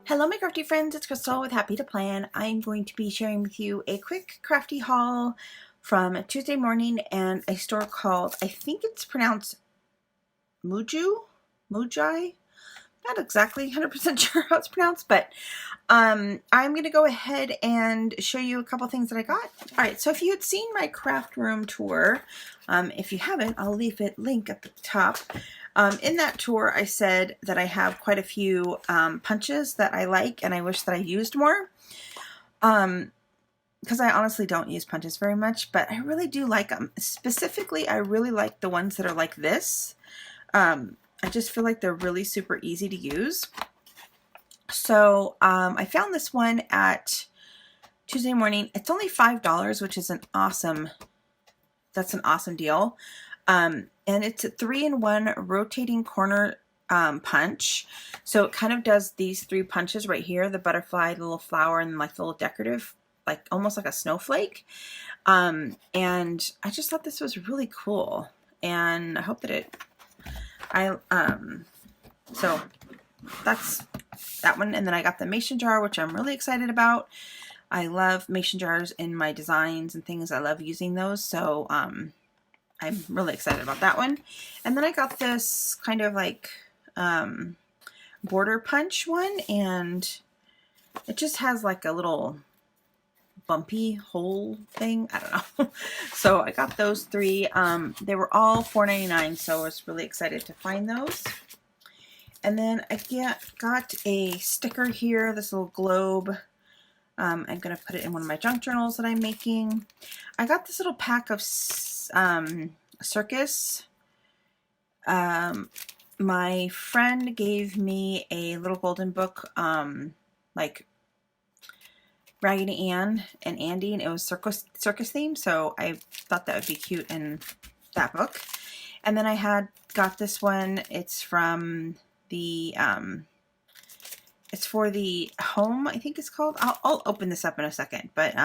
Hello my crafty friends, it's Crystal with Happy to Plan. I'm going to be sharing with you a quick crafty haul from Tuesday Morning and a store called, I think it's pronounced Muji? Not exactly 100% sure how it's pronounced, but I'm going to go ahead and show you a couple things that I got. Alright, so if you had seen my craft room tour, if you haven't, I'll leave it link at the top. In that tour, I said that I have quite a few punches that I like and I wish that I used more. Because I honestly don't use punches very much, but I really do like them. Specifically, I really like the ones that are like this. I just feel like they're really super easy to use. So I found this one at Tuesday Morning. It's only $5, which is that's an awesome deal. And it's a 3-in-1 rotating corner punch. So it kind of does these 3 punches right here, the butterfly, the little flower, and like the little decorative, like almost like a snowflake. And I just thought this was really cool. And I hope that so that's that one. And then I got the mason jar, which I'm really excited about. I love mason jars in my designs and things. I love using those. So, I'm really excited about that one. And then I got this kind of like border punch one, and it just has like a little bumpy hole thing. I don't know. So I got those 3. They were all $4.99, so I was really excited to find those. And then I got a sticker here, this little globe. I'm going to put it in one of my junk journals that I'm making. I got this little pack of circus. My friend gave me a little golden book, like Raggedy Ann and Andy, and it was circus themed, so I thought that would be cute in that book. And then I got this one. It's from the it's for the home, I think it's called. I'll open this up in a second, but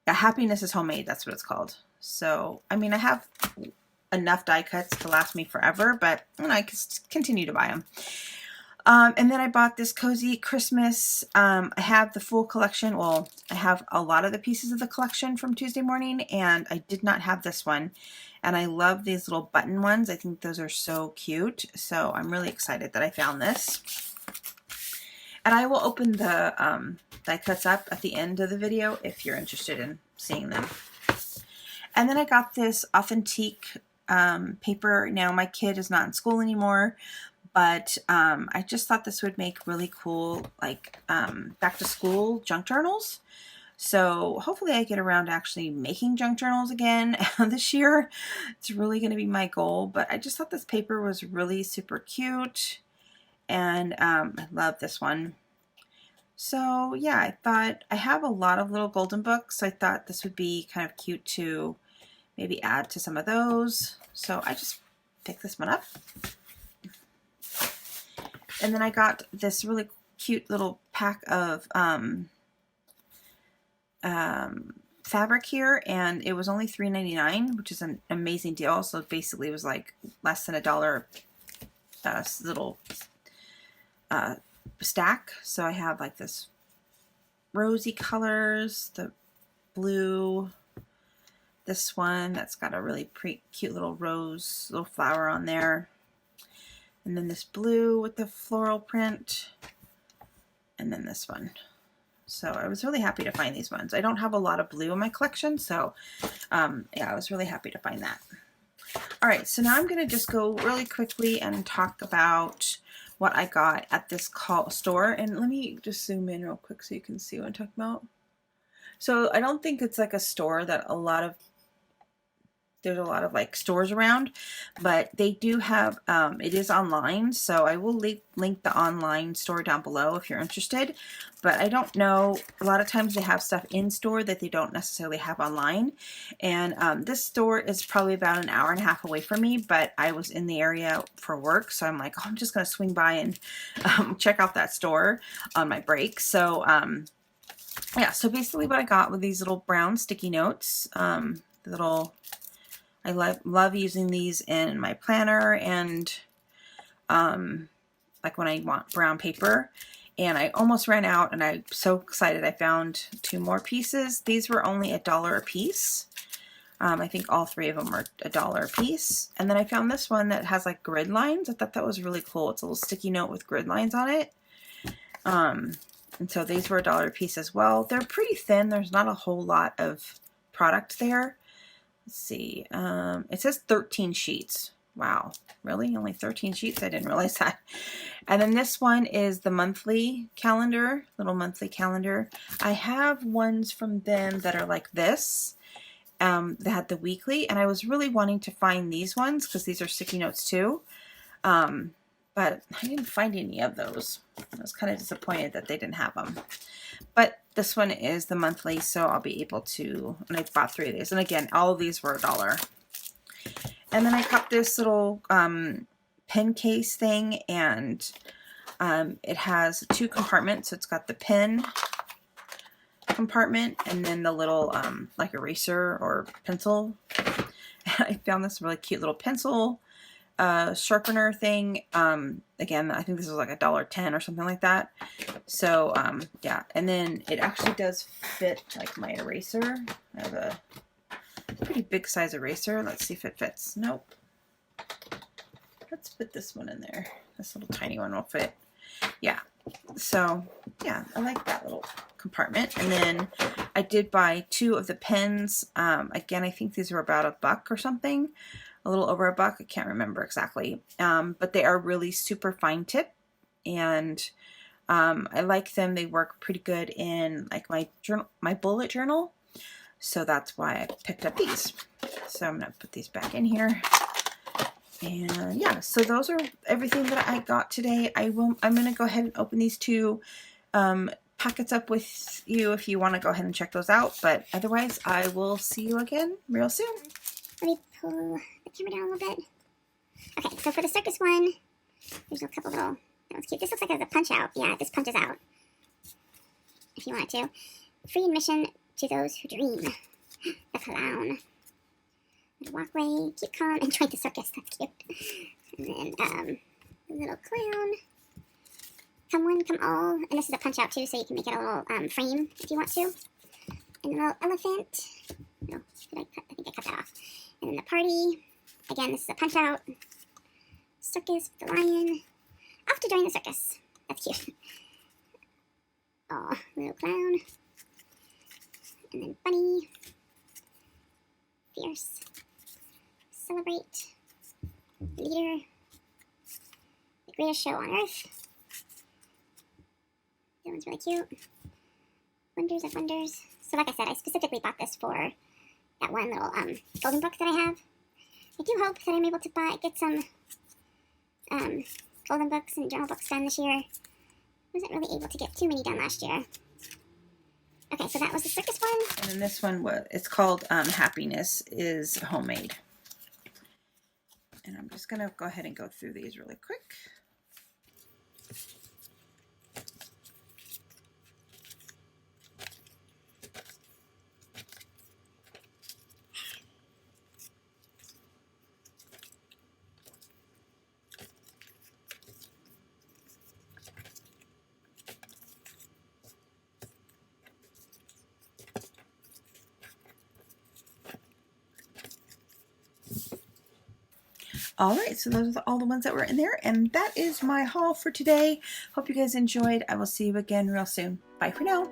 Happiness is Homemade, that's what it's called. So I mean, I have enough die cuts to last me forever, but I can continue to buy them. And then I bought this Cozy Christmas. I have the full collection. Well, I have a lot of the pieces of the collection from Tuesday Morning, and I did not have this one. And I love these little button ones. I think those are so cute. So I'm really excited that I found this. And I will open the die cuts up at the end of the video if you're interested in seeing them. And then I got this authentic paper. Now my kid is not in school anymore, but I just thought this would make really cool, like, back to school junk journals. So hopefully I get around to actually making junk journals again this year. It's really going to be my goal, but I just thought this paper was really super cute, and I love this one. So yeah, I thought I have a lot of little golden books, so I thought this would be kind of cute to maybe add to some of those. So I just picked this one up. And then I got this really cute little pack of fabric here, and it was only $3.99, which is an amazing deal. So basically it was like less than $1 little stack. So I have like this rosy colors, the blue, this one that's got a really pretty cute little rose, little flower on there. And then this blue with the floral print. And then this one. So I was really happy to find these ones. I don't have a lot of blue in my collection, so yeah, I was really happy to find that. All right, so now I'm going to just go really quickly and talk about what I got at this store. And let me just zoom in real quick so you can see what I'm talking about. So I don't think it's like a store that there's a lot of like stores around, but they do have, it is online, so I will link the online store down below if you're interested. But I don't know, a lot of times they have stuff in store that they don't necessarily have online. And this store is probably about an hour and a half away from me, but I was in the area for work, so I'm like, oh, I'm just gonna swing by and check out that store on my break. So yeah, so basically what I got were these little brown sticky notes, I love using these in my planner and like when I want brown paper. and I almost ran out, and I'm so excited I found 2 more pieces. These were only $1 a piece. I think all 3 of them were $1 a piece. And then I found this one that has like grid lines. I thought that was really cool. It's a little sticky note with grid lines on it. And so these were $1 a piece as well. They're pretty thin. There's not a whole lot of product there. Let's see. It says 13 sheets. Wow. Really? Only 13 sheets? I didn't realize that. And then this one is the monthly calendar, little monthly calendar. I have ones from them that are like this. They had the weekly, and I was really wanting to find these ones because these are sticky notes too. But I didn't find any of those. I was kind of disappointed that they didn't have them. But this one is the monthly, so I'll be able to, and I bought 3 of these. And again, all of these were $1. And then I got this little pen case thing, and it has 2 compartments. So it's got the pen compartment and then the little like eraser or pencil. I found this really cute little pencil sharpener thing. Again, I think this was like $1.10 or something like that. So yeah, and then it actually does fit like my eraser. I have a pretty big size eraser. Let's see if it fits. Nope. Let's put this one in there. This little tiny one will fit. Yeah. So yeah, I like that little compartment. And then I did buy 2 of the pens. Again, I think these were about $1 or something, a little over $1. I can't remember exactly. But they are really super fine tip, and I like them. They work pretty good in like my journal, my bullet journal. So that's why I picked up these. So I'm gonna put these back in here. And yeah, so those are everything that I got today. I'm going to go ahead and open these 2 packets up with you if you want to go ahead and check those out. But otherwise, I will see you again real soon. Let me pull the camera down a little bit. Okay, so for the circus one, there's a couple little, that one's cute. This looks like a punch out. Yeah, this punches out if you want to. Free admission to those who dream. The clown. Walkway, keep calm, enjoy the circus. That's cute. And then a little clown. Come one, come all. And this is a punch out too, so you can make it a little frame if you want to. And a little elephant. No, I think I cut that off. And then the party. Again, this is a punch out. Circus with the lion. Off to join the circus. That's cute. Aw, little clown. And then bunny. Fierce. Celebrate. Leader. The greatest show on earth. That one's really cute. Wonders of Wonders. So like I said, I specifically bought this for that one little golden book that I have. I do hope that I'm able to get some golden books and journal books done this year. I wasn't really able to get too many done last year. Okay, so that was the circus one. And then this one, it's called Happiness is Homemade. And I'm just going to go ahead and go through these really quick. All right, so those are all the ones that were in there, and that is my haul for today. Hope you guys enjoyed. I will see you again real soon. Bye for now.